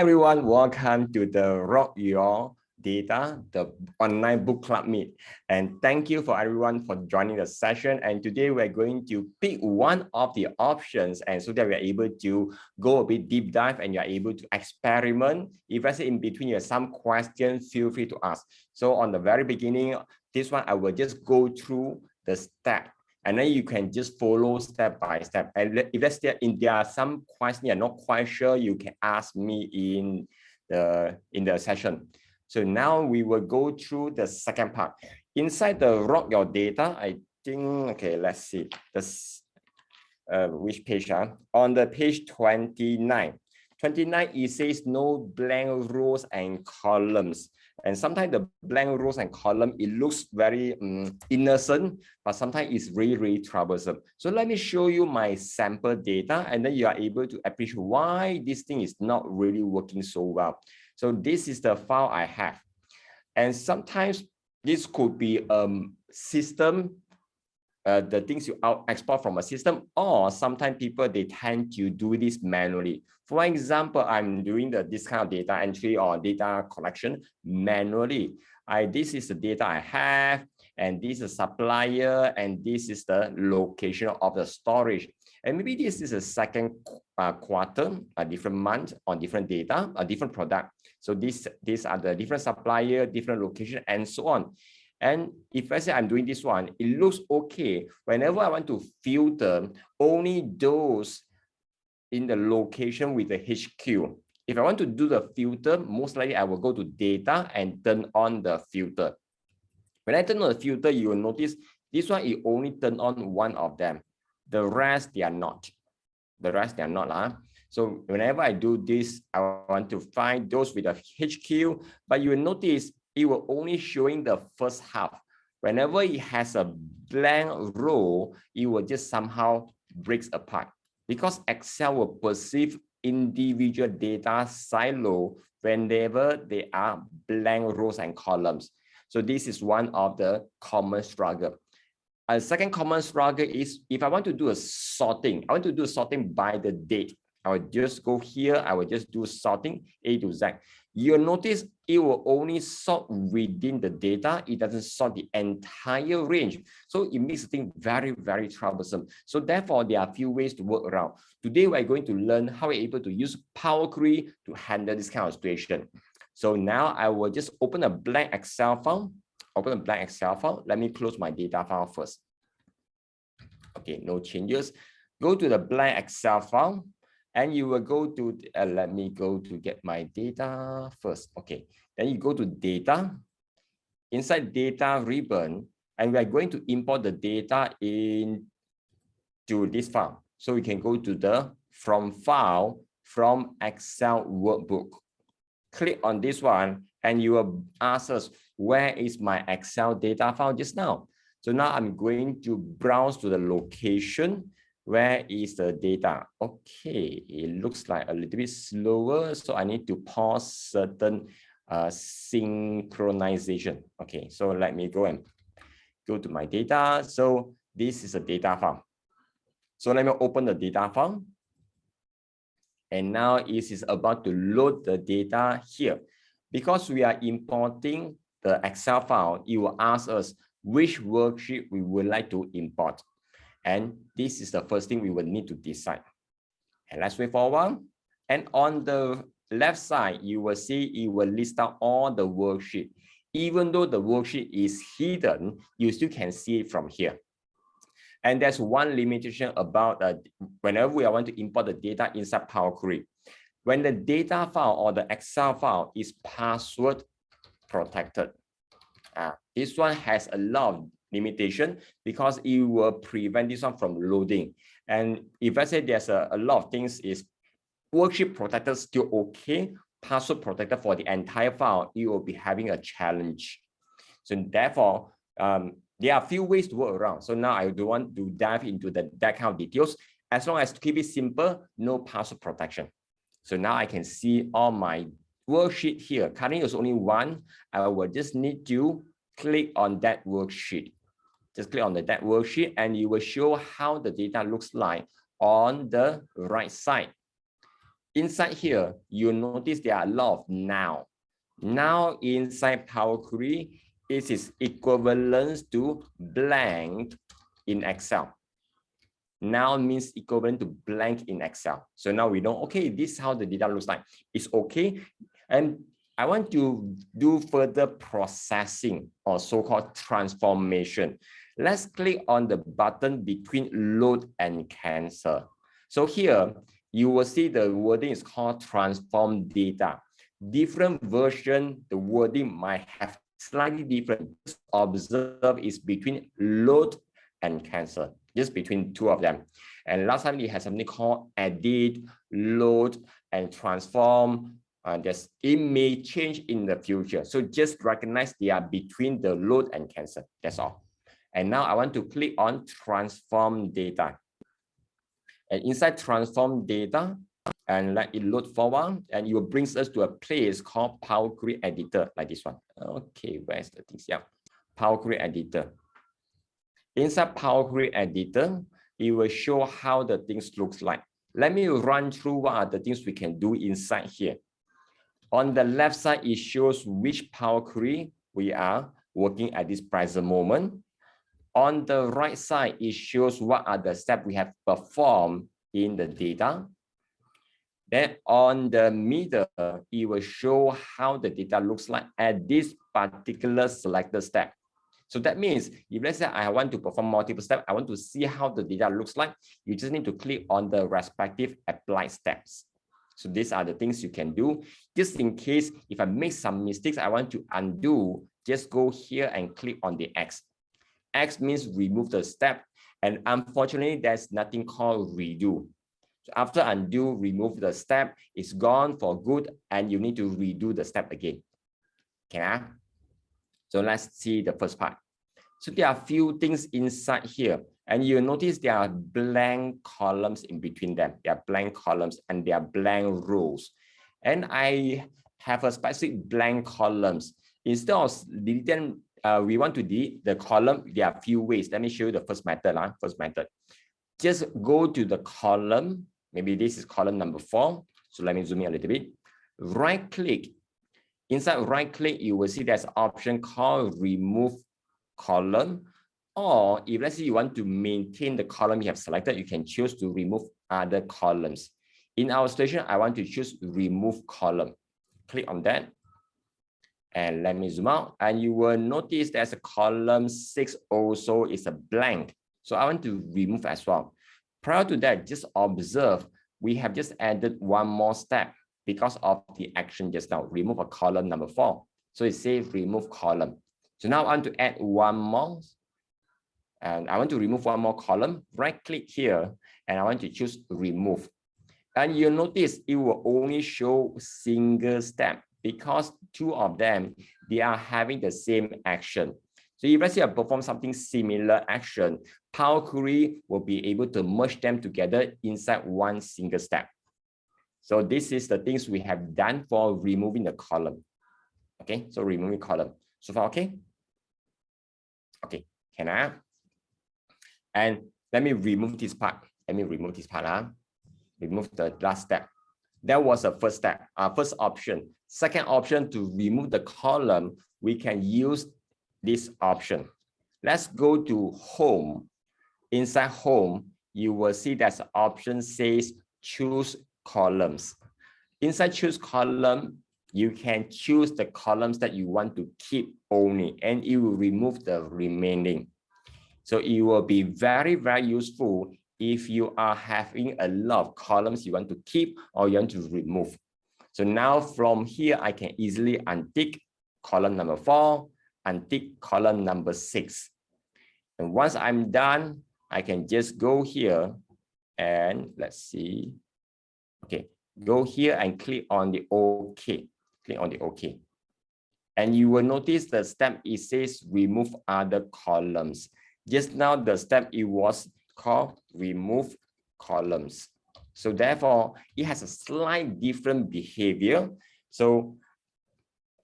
Everyone, welcome to the Rock Your Data, the online book club meet. And thank you for everyone for joining the session. And today we're going to pick one of the options, and so that we're able to go a bit deep dive and you're able to experiment. If I say in between you have some questions, feel free to ask. So on the very beginning, this one, I will just go through the step. And then you can just follow step by step. And if there are some questions you're not quite sure, you can ask me in the session. So now we will go through the second part. Inside the Rock Your Data, I think, okay, let's see. This, which page? On the page 29. 29, it says no blank rows and columns. And sometimes the blank rows and column, it looks very innocent, but sometimes it's really, really troublesome. So let me show you my sample data, and then you are able to appreciate why this thing is not really working so well. So this is the file I have. And sometimes this could be system, the things you export from a system, or sometimes people, they tend to do this manually. For example, I'm doing this kind of data entry or data collection manually. This is the data I have, and this is supplier, and this is the location of the storage. And maybe this is a second quarter, a different month on different data, a different product. So these are the different supplier, different location, and so on. And if I say I'm doing this one, it looks okay. Whenever I want to filter only those in the location with the HQ. If I want to do the filter, most likely I will go to data and turn on the filter. When I turn on the filter, you will notice this one, it only turn on one of them. The rest, they are not. The rest, they are not. So whenever I do this, I want to find those with a HQ, but you will notice it will only showing the first half. Whenever it has a blank row, it will just somehow breaks apart, because Excel will perceive individual data silo whenever there are blank rows and columns. So this is one of the common struggle. A second common struggle is if I want to do a sorting, I want to do sorting by the date. I will just go here, I will just do sorting A to Z. You'll notice it will only sort within the data. It doesn't sort the entire range. So it makes the thing very, very troublesome. So therefore, there are a few ways to work around. Today, we're going to learn how we're able to use Power Query to handle this kind of situation. So now I will just open a blank Excel file. Open a blank Excel file. Let me close my data file first. Okay, no changes. Go to the blank Excel file. And you will go to, let me go to get my data first. Okay, then you go to data, inside data ribbon, and we are going to import the data into this file. So we can go to the from file, from Excel workbook. Click on this one, and you will ask us, where is my Excel data file just now? So now I'm going to browse to the location. Where is the data? Okay, it looks like a little bit slower, so I need to pause certain synchronization. Okay, so let me go and go to my data. So this is a data file. So let me open the data file. And now it is about to load the data here. Because we are importing the Excel file, it will ask us which worksheet we would like to import. And this is the first thing we will need to decide. And let's wait for a while. And on the left side, you will see it will list out all the worksheet. Even though the worksheet is hidden, you still can see it from here. And there's one limitation about whenever we want to import the data inside Power Query. When the data file or the Excel file is password protected, this one has a lot of limitation because it will prevent this one from loading. And if I say there's a lot of things is worksheet protected still okay, password protected for the entire file, it will be having a challenge. So therefore, there are a few ways to work around. So now I don't want to dive into that kind of details. As long as to keep it simple, no password protection. So now I can see all my worksheet here. Currently there's only one. I will just need to click on that worksheet. Just click on that worksheet and you will show how the data looks like on the right side. Inside here, you notice there are a lot of now. Now inside Power Query, it is equivalent to blank in Excel. Now means equivalent to blank in Excel. So now we know, okay, this is how the data looks like. It's okay. And I want to do further processing or so-called transformation. Let's click on the button between load and cancel. So here, you will see the wording is called transform data. Different version, the wording might have slightly different. Just observe is between load and cancel, just between two of them. And last time it has something called edit, load, and transform. It may change in the future. So just recognize they are between the load and cancel. That's all. And now I want to click on transform data. And inside transform data, and let it load forward, and it will bring us to a place called Power Query Editor, like this one. Okay, where's the things? Yeah, Power Query Editor. Inside Power Query Editor, it will show how the things looks like. Let me run through what are the things we can do inside here. On the left side, it shows which Power Query we are working at this present moment. On the right side, it shows what are the steps we have performed in the data. Then on the middle, it will show how the data looks like at this particular selected step. So that means if let's say I want to perform multiple steps, I want to see how the data looks like, you just need to click on the respective applied steps. So these are the things you can do. Just in case if I make some mistakes, I want to undo, just go here and click on the X. X means remove the step. And unfortunately, there's nothing called redo. So after undo, remove the step, it's gone for good, and you need to redo the step again. Okay. So let's see the first part. So there are a few things inside here, and you notice there are blank columns in between them. There are blank columns and there are blank rows. And I have a specific blank columns. Instead of deleting, we want to delete the column. There are a few ways. Let me show you the first method. First method. Just go to the column. Maybe this is column number 4. So let me zoom in a little bit. Right click. Inside right click, you will see there's an option called remove column. Or if let's say you want to maintain the column you have selected, you can choose to remove other columns. In our station, I want to choose remove column. Click on that. And let me zoom out. And you will notice there's a column 6 also is a blank. So I want to remove as well. Prior to that, just observe, we have just added one more step because of the action just now, remove a column number 4. So it says remove column. So now I want to add one more. And I want to remove one more column. Right click here, and I want to choose remove. And you'll notice it will only show single step because two of them, they are having the same action. So if let's say I perform something similar action, Power Query will be able to merge them together inside one single step. So this is the things we have done for removing the column. Okay, so removing column. So far, okay? Okay, can I? And let me remove this part. Let me remove this part. Remove the last step. That was the first step, first option. Second option, to remove the column, we can use this option. Let's go to home. Inside home, you will see that the option says choose columns. Inside choose column, you can choose the columns that you want to keep only, and it will remove the remaining. So it will be very, very useful if you are having a lot of columns you want to keep or you want to remove. So now from here, I can easily untick column number 4, untick column number 6. And once I'm done, I can just go here and let's see. Okay, go here and click on the OK. Click on the OK. And you will notice the step, it says remove other columns. Just now, the step, it was called remove columns. So therefore, it has a slight different behavior. So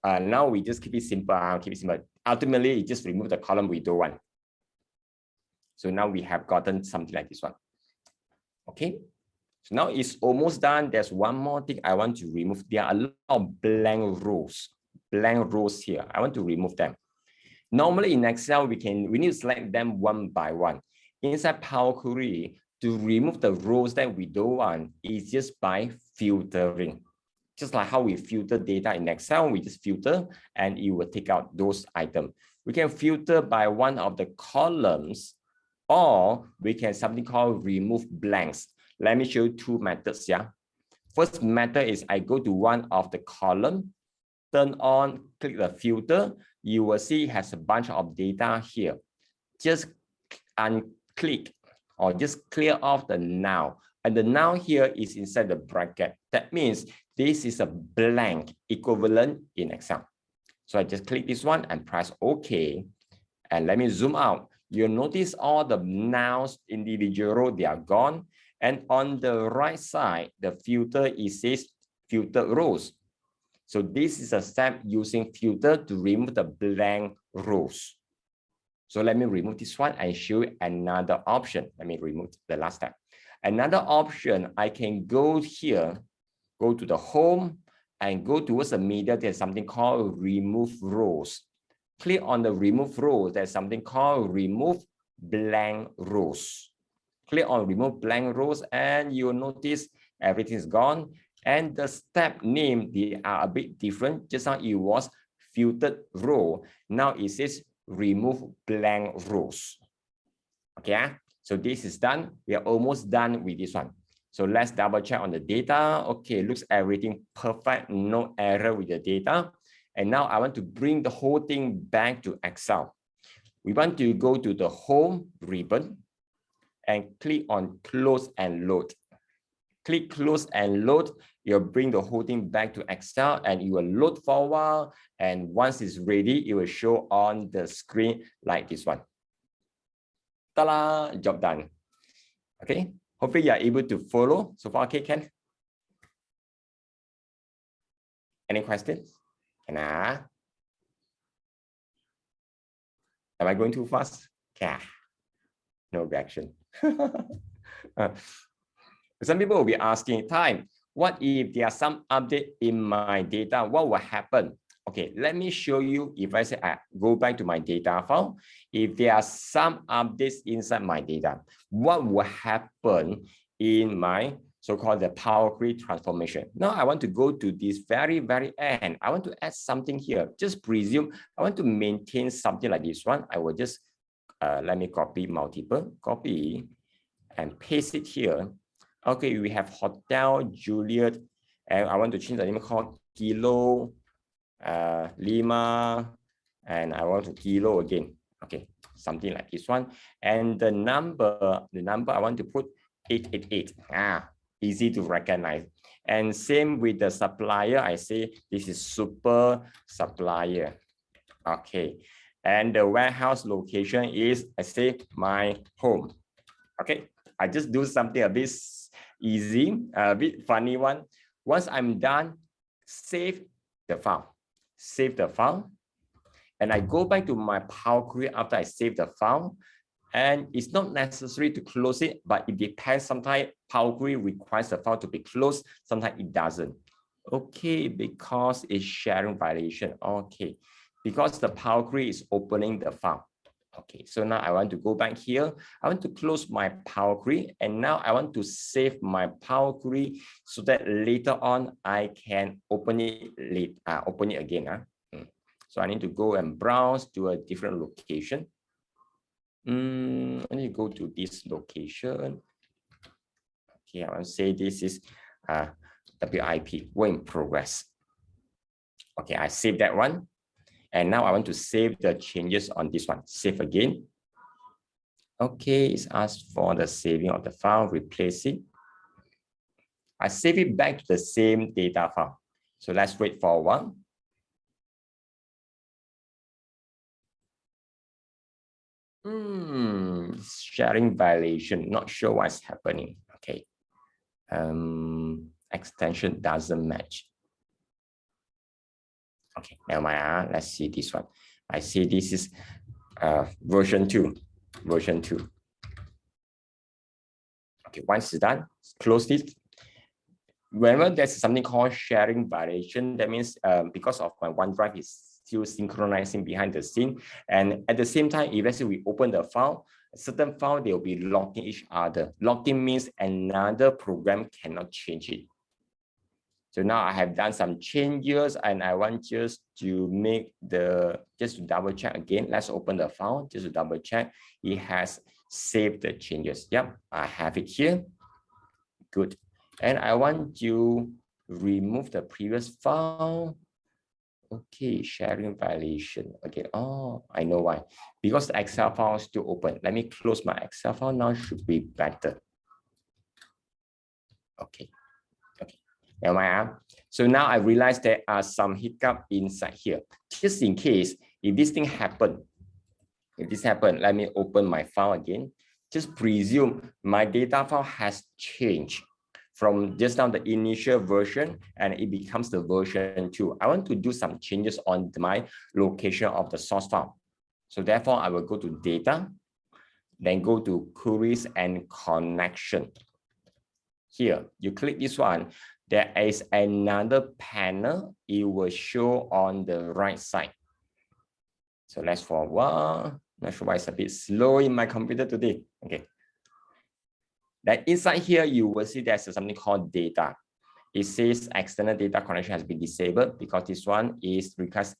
now we just keep it simple. I'll keep it simple. Ultimately, it just remove the column we don't want. So now we have gotten something like this one. Okay. So now it's almost done. There's one more thing I want to remove. There are a lot of blank rows here. I want to remove them. Normally in Excel, we need to select them one by one. Inside Power Query, to remove the rows that we don't want is just by filtering. Just like how we filter data in Excel, we just filter and it will take out those items. We can filter by one of the columns, or we can something called remove blanks. Let me show you two methods. Yeah. First method is I go to one of the column, turn on, click the filter. You will see it has a bunch of data here. Just unclick or just clear off the null. And the null here is inside the bracket. That means this is a blank equivalent in Excel. So I just click this one and press OK. And let me zoom out. You'll notice all the nulls individual row, they are gone. And on the right side, the filter, it says filter rows. So this is a step using filter to remove the blank rows. So let me remove this one and show you another option. Let me remove the last step. Another option, I can go here, go to the home and go towards the middle. There's something called remove rows. Click on the remove rows. There's something called remove blank rows. Click on remove blank rows and you'll notice everything is gone. And the step name, they are a bit different. Just now it was filtered row. Now it says remove blank rows. Okay, so this is done. We are almost done with this one. So let's double check on the data. Okay, looks everything perfect, no error with the data. And now I want to bring the whole thing back to Excel. We want to go to the home ribbon and click on close and load. Click close and load. You'll bring the whole thing back to Excel and it will load for a while. And once it's ready, it will show on the screen like this one. Ta-da! Job done. Okay. Hopefully you are able to follow. So far, okay, Ken? Any questions? Am I going too fast? Yeah. No reaction. Some people will be asking, time, what if there are some update in my data? What will happen? Okay, let me show you. If I say I go back to my data file, if there are some updates inside my data, what will happen in my so-called the Power Query transformation? Now I want to go to this very end. I want to add something here. Just presume I want to maintain something like this one. I will just let me copy multiple, copy and paste it here. Okay, we have Hotel Juliet, and I want to change the name called Kilo Lima, and I want to Kilo again. Okay, something like this one. And the number I want to put 888. Easy to recognize. And same with the supplier, I say this is super supplier. Okay, and the warehouse location is, I say, my home. Okay, I just do something a bit easy, a bit funny one. Once I'm done, save the file. Save the file. And I go back to my Power Query after I save the file. And it's not necessary to close it, but it depends. Sometimes Power Query requires the file to be closed. Sometimes it doesn't. Okay, because it's sharing violation. Okay, because the Power Query is opening the file. Okay, so now I want to go back here. I want to close my Power Query, and now I want to save my Power Query so that later on I can open it again. So I need to go and browse to a different location. I need to go to this location. Okay, I want to say this is WIP, work in progress. Okay, I saved that one. And now I want to save the changes on this one. Save again. Okay, it's asked for the saving of the file, replace it. I save it back to the same data file. So let's wait for a while. Sharing violation, not sure what's happening. Okay. Extension doesn't match. Okay, never mind. Let's see this one. I see this is version 2. Okay, once it's done, close this. Whenever there's something called sharing violation, that means because of my OneDrive is still synchronizing behind the scene. And at the same time, if let's say we open the file, a certain file, they'll be locking each other. Locking means another program cannot change it. So now I have done some changes and I want just to make just to double check again. Let's open the file just to double check. It has saved the changes. Yep, I have it here. Good. And I want to remove the previous file. Okay, sharing violation. Okay, oh, I know why. Because the Excel file is still open. Let me close my Excel file now, should be better. Okay, okay. Am I? So now I realize there are some hiccup inside here. Just in case, if this thing happened, let me open my file again. Just presume my data file has changed from just now the initial version and it becomes the version 2. I want to do some changes on my location of the source file. So therefore, I will go to data, then go to queries and connection. Here, you click this one, there is another panel. It will show on the right side. So let's forward. Not sure why it's a bit slow in my computer today. Okay. Then inside here, you will see there's something called data. It says external data connection has been disabled because this one is request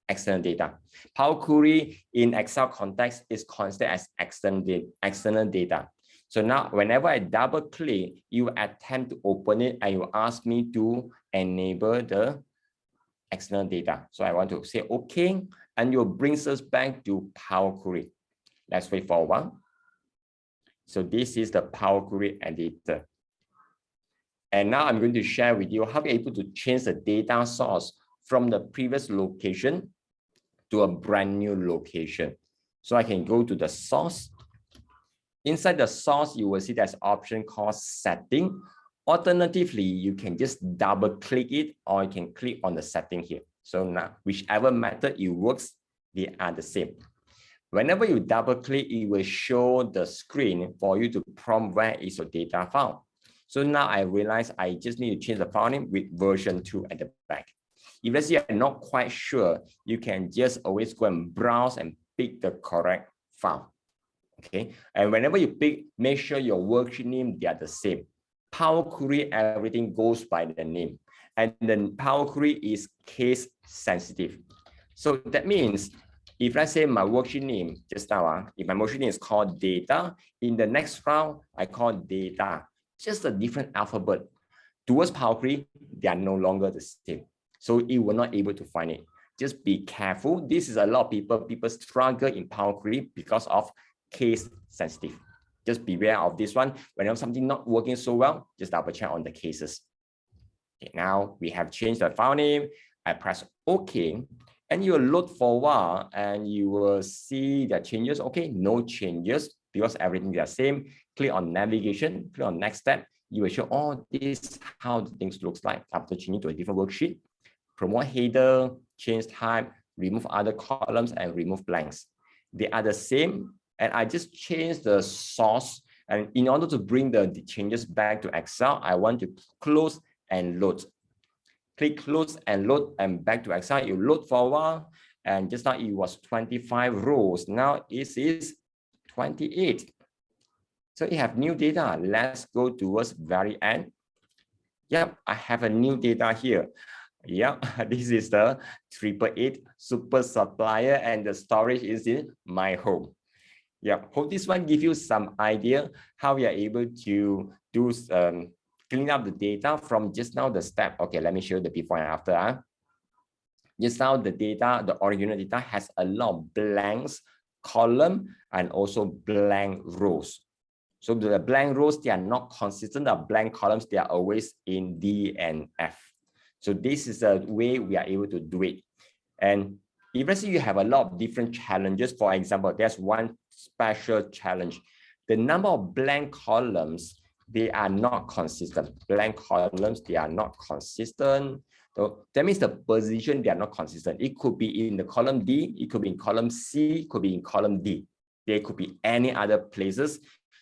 external data. Power Query in Excel context is considered as external data. So now whenever I double click, you attempt to open it and you ask me to enable the external data. So I want to say okay, and you brings us back to Power Query. Let's wait for a while. So this is the Power Query editor. And now I'm going to share with you how you're able to change the data source from the previous location to a brand new location. So I can go to the source. Inside the source, you will see there's an option called setting. Alternatively, you can just double click it or you can click on the setting here. So now, whichever method it works, they are the same. Whenever you double click, it will show the screen for you to prompt where is your data file. So now I realize I just need to change the file name with version 2 at the back. If let's say you're not quite sure, you can just always go and browse and pick the correct file. Okay, and whenever you pick, make sure your worksheet name, they are the same. Power Query, everything goes by the name. And then Power Query is case sensitive. So that means if let's say my worksheet name just now, if my worksheet name is called data, in the next round, I call data, just a different alphabet. Towards Power Query, they are no longer the same. So it will not able to find it. Just be careful. This is a lot of people struggle in Power Query because of case sensitive. Just beware of this one. Whenever something not working so well, just double check on the cases. Okay, now we have changed the file name. I press OK, and you will load for a while and you will see the changes. Okay, no changes because everything is the same. Click on navigation, click on next step. You will show all this how the things looks like after changing to a different worksheet. Promote header, change type, remove other columns and remove blanks. They are the same. And I just changed the source. And in order to bring the changes back to Excel, I want to close and load. Click close and load and back to Excel. You load for a while. And just now it was 25 rows. Now it is 28. So you have new data. Let's go towards very end. Yep, I have a new data here. Yeah, this is the 888 super supplier and the storage is in my home. Yeah, hope this one gives you some idea how we are able to do clean up the data from just now the step. Okay, let me show you the before and after. Just now the data, the original data has a lot of blanks, column, and also blank rows. So the blank rows, they are not consistent. The blank columns, they are always in D and F. So this is a way we are able to do it. And if let's say you have a lot of different challenges, for example, there's one special challenge. The number of blank columns, they are not consistent. Blank columns, they are not consistent. So that means the position, they are not consistent. It could be in the column D, it could be in column C, it could be in column D. There could be any other places.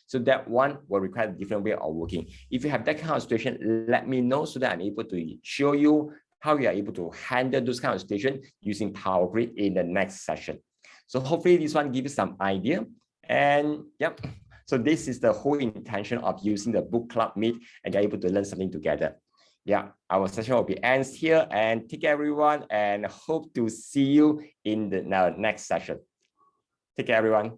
So that one will require a different way of working. If you have that kind of situation, let me know so that I'm able to show you how you are able to handle those kind of situations using Power Grid in the next session. So hopefully this one gives you some idea. And yep, so this is the whole intention of using the book club meet, and you're able to learn something together. Yeah, our session will be ends here, and take care everyone, and hope to see you in the next session. Take care everyone.